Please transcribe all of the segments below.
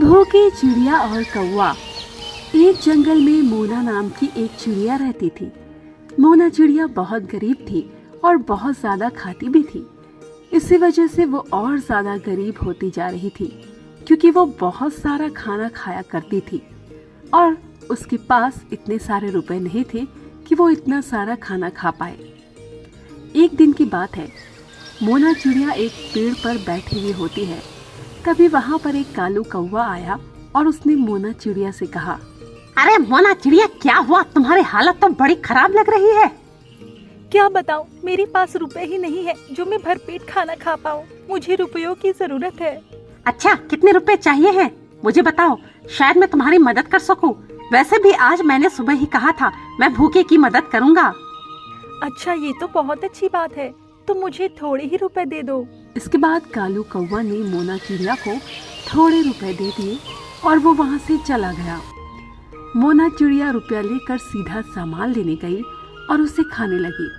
भूखी चिड़िया और कौवा। एक जंगल में मोना नाम की एक चिड़िया रहती थी। मोना चिड़िया बहुत गरीब थी और बहुत ज्यादा खाती भी थी। इसी वजह से वो और ज्यादा गरीब होती जा रही थी, क्योंकि वो बहुत सारा खाना खाया करती थी और उसके पास इतने सारे रुपए नहीं थे कि वो इतना सारा खाना खा पाए। एक दिन की बात है, मोना चिड़िया एक पेड़ पर बैठी हुई होती है। तभी वहाँ पर एक कालू कौवा आया और उसने मोना चिड़िया से कहा, अरे मोना चिड़िया, क्या हुआ? तुम्हारी हालत तो बड़ी खराब लग रही है। क्या बताऊं, मेरे पास रुपए ही नहीं है जो मैं भरपेट खाना खा पाऊं। मुझे रुपयों की जरूरत है। अच्छा, कितने रुपए चाहिए हैं? मुझे बताओ, शायद मैं तुम्हारी मदद कर सकूं। वैसे भी आज मैंने सुबह ही कहा था मैं भूखे की मदद करूंगा। अच्छा, ये तो बहुत अच्छी बात है, तो मुझे थोड़े ही रुपए दे दो। इसके बाद कालू कौवा ने मोना चिड़िया को थोड़े रुपए दे दिए और वो वहाँ से चला गया। मोना चिड़िया रुपया लेकर सीधा सामान लेने गई और उसे खाने लगी।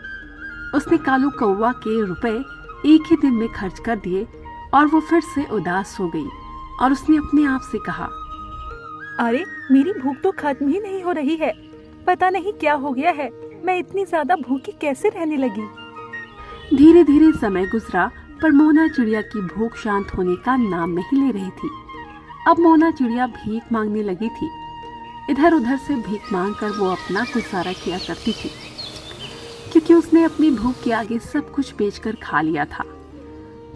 उसने कालू कौवा के रुपए एक ही दिन में खर्च कर दिए और वो फिर से उदास हो गई और उसने अपने आप से कहा, अरे मेरी भूख तो खत्म ही नहीं हो रही है। पता नहीं क्या हो गया है, मैं इतनी ज्यादा भूखी कैसे रहने लगी। धीरे धीरे समय गुजरा, पर मोना चिड़िया की भूख शांत होने का नाम नहीं ले रही थी। अब मोना चिड़िया भीख मांगने लगी थी। इधर उधर से भीख मांगकर वो अपना गुजारा किया करती थी, क्योंकि उसने अपनी भूख के आगे सब कुछ बेचकर खा लिया था।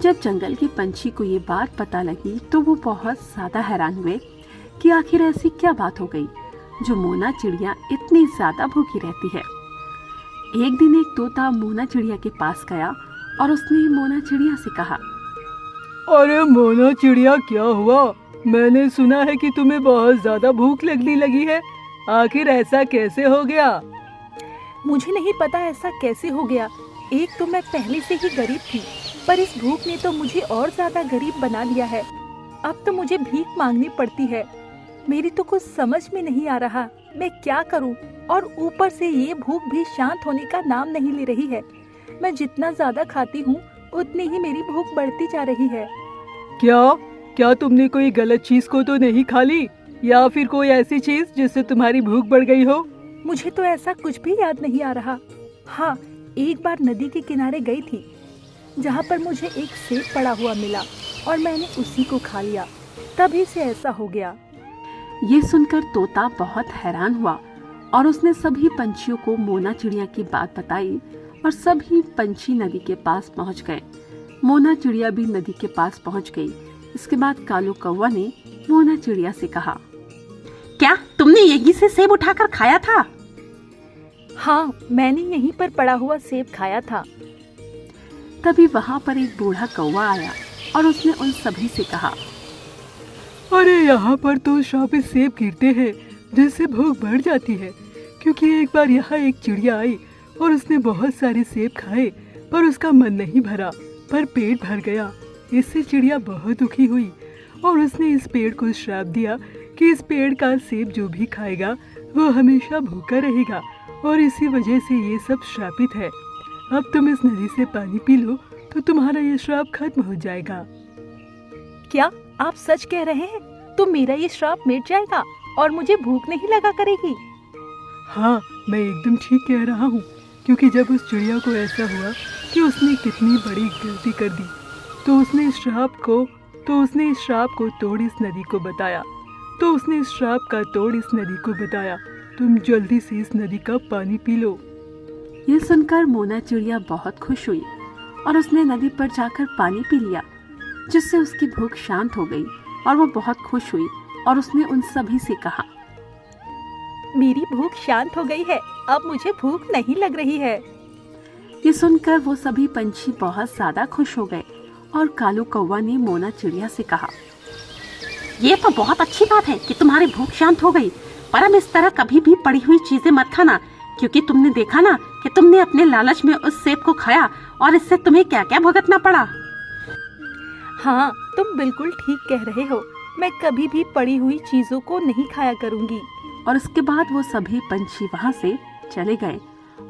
जब जंगल के पंछी को ये बात पता लगी तो वो बहुत ज्यादा हैरान हुए कि आखिर ऐसी क्या बात हो गई जो मोना चिड़िया इतनी ज्यादा भूखी रहती है। एक दिन एक तोता मोना चिड़िया के पास गया और उसने मोना चिड़िया से कहा, अरे मोना चिड़िया, क्या हुआ? मैंने सुना है कि तुम्हें बहुत ज्यादा भूख लगने लगी है। आखिर ऐसा कैसे हो गया? मुझे नहीं पता ऐसा कैसे हो गया। एक तो मैं पहले से ही गरीब थी, पर इस भूख ने तो मुझे और ज्यादा गरीब बना दिया है। अब तो मुझे भीख मांगनी पड़ती है। मेरी तो कुछ समझ में नहीं आ रहा मैं क्या करूं, और ऊपर से ये भूख भी शांत होने का नाम नहीं ले रही है। मैं जितना ज्यादा खाती हूँ उतनी ही मेरी भूख बढ़ती जा रही है। क्या तुमने कोई गलत चीज को तो नहीं खा ली, या फिर कोई ऐसी चीज जिससे तुम्हारी भूख बढ़ गई हो? मुझे तो ऐसा कुछ भी याद नहीं आ रहा। हाँ, एक बार नदी के किनारे गई थी, जहाँ पर मुझे एक सेब पड़ा हुआ मिला और मैंने उसी को खा लिया। तभी से ऐसा हो गया। ये सुनकर तोता बहुत हैरान हुआ और उसने सभी पंछियों को मोना चिड़िया की बात बताई और सभी पंछी नदी के पास पहुंच गए। मोना चिड़िया भी नदी के पास पहुंच गई। इसके बाद कालू कौवा ने मोना चिड़िया से कहा, क्या तुमने यहीं से सेब उठाकर खाया था? हाँ, मैंने यहीं पर पड़ा हुआ सेब खाया था। तभी वहाँ पर एक बूढ़ा कौवा आया और उसने उन सभी से कहा, अरे यहाँ पर तो शापित सेब गिरते हैं, जिससे भूख बढ़ जाती है। क्योंकि एक बार यहाँ एक चिड़िया आई और उसने बहुत सारे सेब खाए, पर उसका मन नहीं भरा, पर पेट भर गया। इससे चिड़िया बहुत दुखी हुई और उसने इस पेड़ को श्राप दिया कि इस पेड़ का सेब जो भी खाएगा वो हमेशा भूखा रहेगा, और इसी वजह से ये सब श्रापित है। अब तुम इस नदी से पानी पी लो तो तुम्हारा ये श्राप खत्म हो जाएगा। क्या आप सच कह रहे हैं? तो मेरा ये श्राप मिट जाएगा और मुझे भूख नहीं लगा करेगी? हाँ, मैं एकदम ठीक कह रहा हूँ। क्योंकि जब उस चिड़िया को ऐसा हुआ कि उसने कितनी बड़ी गलती कर दी, तो उसने इस श्राप को तोड़ इस नदी को बताया। तुम जल्दी से इस नदी का पानी पी लो। ये सुनकर मोना चिड़िया बहुत खुश हुई और उसने नदी पर जाकर पानी पी लिया, जिससे उसकी भूख शांत हो गई और वो बहुत खुश हुई और उसने उन सभी से कहा, मेरी भूख शांत हो गई है, अब मुझे भूख नहीं लग रही है। ये सुनकर वो सभी पंछी बहुत ज्यादा खुश हो गए और कालू कौवा ने मोना चिड़िया से कहा, ये तो बहुत अच्छी बात है कि तुम्हारी भूख शांत हो गई, पर अब इस तरह कभी भी पड़ी हुई चीजें मत खाना, क्योंकि तुमने देखा ना कि तुमने अपने लालच में उस सेब को खाया और इससे तुम्हें क्या क्या भुगतना पड़ा। हाँ, तुम बिल्कुल ठीक कह रहे हो। मैं कभी भी पड़ी हुई चीजों को नहीं खाया करूँगी। और उसके बाद वो सभी पंछी वहाँ से चले गए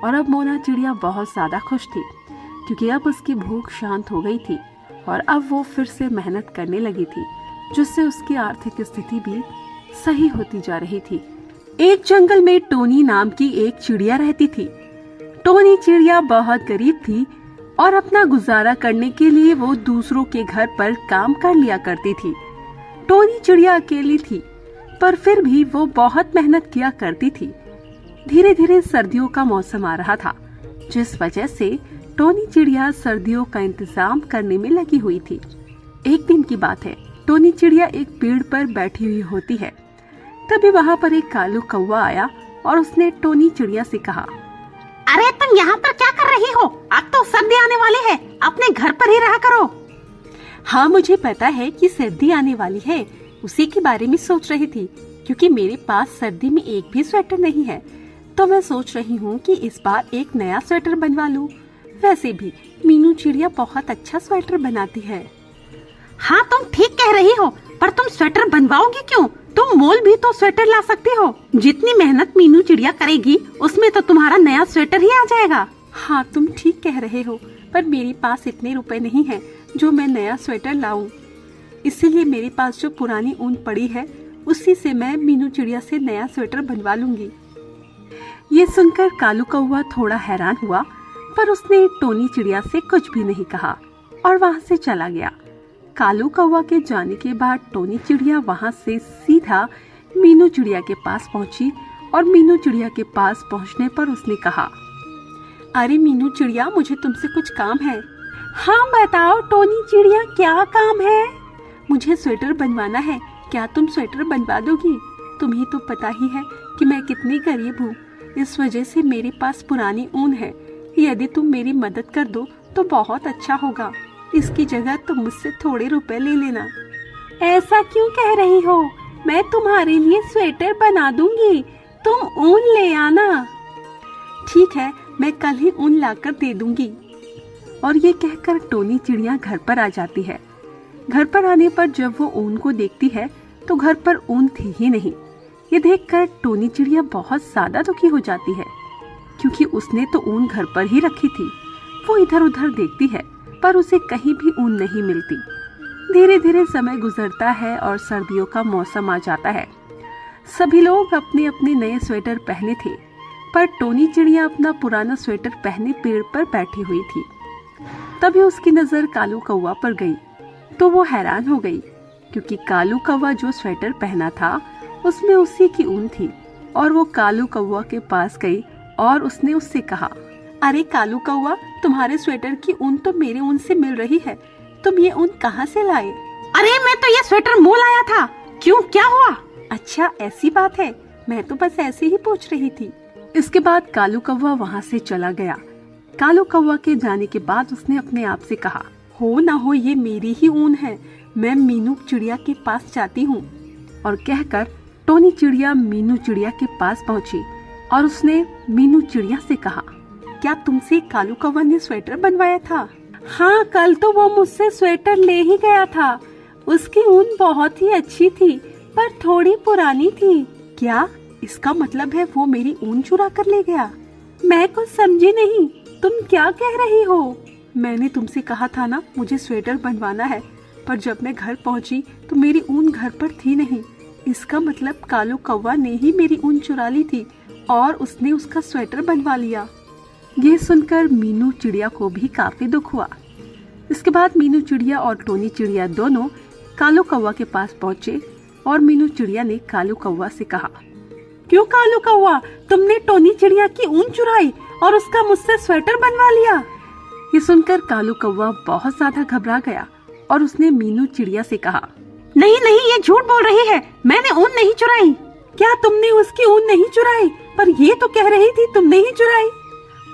और अब मोना चिड़िया बहुत ज्यादा खुश थी, क्योंकि अब उसकी भूख शांत हो गई थी और अब वो फिर से मेहनत करने लगी थी जिससे उसकी आर्थिक स्थिति भी सही होती जा रही थी। एक जंगल में टोनी नाम की एक चिड़िया रहती थी। टोनी चिड़िया बहुत गरीब थी और अपना गुजारा करने के लिए वो दूसरों के घर पर काम कर लिया करती थी। टोनी चिड़िया अकेली थी, पर फिर भी वो बहुत मेहनत किया करती थी। धीरे धीरे सर्दियों का मौसम आ रहा था, जिस वजह से टोनी चिड़िया सर्दियों का इंतजाम करने में लगी हुई थी। एक दिन की बात है, टोनी चिड़िया एक पेड़ पर बैठी हुई होती है। तभी वहाँ पर एक कालू कौवा आया और उसने टोनी चिड़िया से कहा, अरे तुम यहाँ पर क्या कर रही हो? अब तो सर्दी आने वाली है, अपने घर पर ही रहा करो। हाँ, मुझे पता है कि सर्दी आने वाली है, उसी के बारे में सोच रही थी। क्योंकि मेरे पास सर्दी में एक भी स्वेटर नहीं है, तो मैं सोच रही हूँ कि इस बार एक नया स्वेटर बनवा लूँ। वैसे भी मीनू चिड़िया बहुत अच्छा स्वेटर बनाती है। हाँ तुम ठीक कह रही हो, पर तुम स्वेटर बनवाओगी क्यों? तुम मोल भी तो स्वेटर ला सकती हो। जितनी मेहनत मीनू चिड़िया करेगी उसमें तो तुम्हारा नया स्वेटर ही आ जाएगा। हाँ, तुम ठीक कह रहे हो, पर मेरे पास इतने रुपए नहीं हैं जो मैं नया स्वेटर लाऊं। इसीलिए मेरे पास जो पुरानी ऊन पड़ी है उसी से मैं मीनू चिड़िया से नया स्वेटर बनवा लूंगी। ये सुनकर कालू कौवा थोड़ा हैरान हुआ, पर उसने टोनी चिड़िया से कुछ भी नहीं कहा और वहाँ से चला गया। कालू कौवा के जाने के बाद टोनी चिड़िया वहाँ से सीधा मीनू चिड़िया के पास पहुँची और मीनू चिड़िया के पास पहुँचने पर उसने कहा, अरे मीनू चिड़िया, मुझे तुमसे कुछ काम है। हाँ बताओ टोनी चिड़िया, क्या काम है? मुझे स्वेटर बनवाना है, क्या तुम स्वेटर बनवा दोगी? तुम्हें तो पता ही है कि मैं कितनी गरीब हूँ, इस वजह से मेरे पास पुरानी ऊन है। यदि तुम मेरी मदद कर दो तो बहुत अच्छा होगा। इसकी जगह तुम मुझसे थोड़े रुपए ले लेना। ऐसा क्यों कह रही हो? मैं तुम्हारे लिए स्वेटर बना दूंगी, तुम ऊन ले आना। ठीक है, मैं कल ही ऊन लाकर दे दूंगी। और ये कहकर टोनी चिड़िया घर पर आ जाती है। घर पर आने पर जब वो ऊन को देखती है तो घर पर ऊन थी ही नहीं। ये देखकर टोनी चिड़िया बहुत ज्यादा दुखी हो जाती है, क्योंकि उसने तो ऊन घर पर ही रखी थी। वो इधर उधर देखती है, पर उसे कहीं भी ऊन नहीं मिलती। धीरे धीरे समय गुजरता है और सर्दियों का मौसम आ जाता है। सभी लोग अपने अपने नए स्वेटर पहने थे, पर टोनी चिड़िया अपना पुराना स्वेटर पहने पेड़ पर बैठी हुई थी। तभी उसकी नजर कालू कौवा पर गई, तो वो हैरान हो गई, क्योंकि कालू कौवा जो स्वेटर पहना था उसमें उसी की ऊन थी। और वो कालू कौवा के पास गई और उसने उससे कहा, अरे कालू कौवा, तुम्हारे स्वेटर की ऊन तो मेरे ऊन से मिल रही है, तुम ये ऊन कहाँ से लाए? अरे मैं तो ये स्वेटर मोल आया था। क्यों, क्या हुआ? अच्छा ऐसी बात है, मैं तो बस ऐसे ही पूछ रही थी। इसके बाद कालू कौवा वहाँ से चला गया। कालू कौवा के जाने के बाद उसने अपने आप से कहा, हो ना हो ये मेरी ही ऊन है, मैं मीनू चिड़िया के पास जाती हूँ। और कहकर टोनी चिड़िया मीनू चिड़िया के पास पहुँची और उसने मीनू चिड़िया से कहा, क्या तुमसे कालू कौवा ने स्वेटर बनवाया था? हाँ, कल तो वो मुझसे स्वेटर ले ही गया था। उसकी ऊन बहुत ही अच्छी थी, पर थोड़ी पुरानी थी। क्या इसका मतलब है वो मेरी ऊन चुरा कर ले गया? मैं कुछ समझी नहीं, तुम क्या कह रही हो? मैंने तुमसे कहा था ना मुझे स्वेटर बनवाना है, पर जब मैं घर पहुंची तो मेरी ऊन घर पर थी नहीं। इसका मतलब कालू कौवा ने ही मेरी ऊन चुरा ली थी और उसने उसका स्वेटर बनवा लिया। ये सुनकर मीनू चिड़िया को भी काफी दुख हुआ। इसके बाद मीनू चिड़िया और टोनी चिड़िया दोनों कालू कौवा के पास पहुँचे और मीनू चिड़िया ने कालू कौवा से कहा, क्यों कालू कौवा, तुमने टोनी चिड़िया की ऊन चुराई और उसका मुझसे स्वेटर बनवा लिया? ये सुनकर कालू कौवा बहुत ज्यादा घबरा गया और उसने मीनू चिड़िया से कहा, नहीं नहीं, ये झूठ बोल रही है, मैंने ऊन नहीं चुराई। क्या तुमने उसकी ऊन नहीं चुराई? पर ये तो कह रही थी तुमने ही चुराई।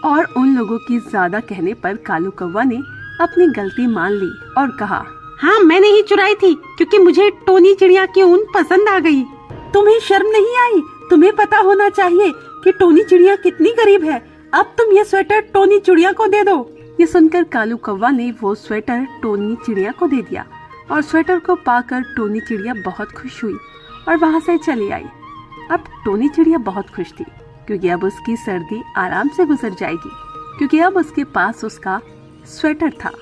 और उन लोगों की ज्यादा कहने पर कालू कौवा ने अपनी गलती मान ली और कहा, हाँ मैंने ही चुराई थी, क्योंकि मुझे टोनी चिड़िया की ऊन पसंद आ गई। तुम्हें शर्म नहीं आई? तुम्हें पता होना चाहिए कि टोनी चिड़िया कितनी गरीब है। अब तुम ये स्वेटर टोनी चिड़िया को दे दो। ये सुनकर कालू कौवा ने वो स्वेटर टोनी चिड़िया को दे दिया और स्वेटर को पाकर टोनी चिड़िया बहुत खुश हुई और वहाँ से चली आई। अब टोनी चिड़िया बहुत खुश थी, क्योंकि अब उसकी सर्दी आराम से गुजर जाएगी, क्योंकि अब उसके पास उसका स्वेटर था।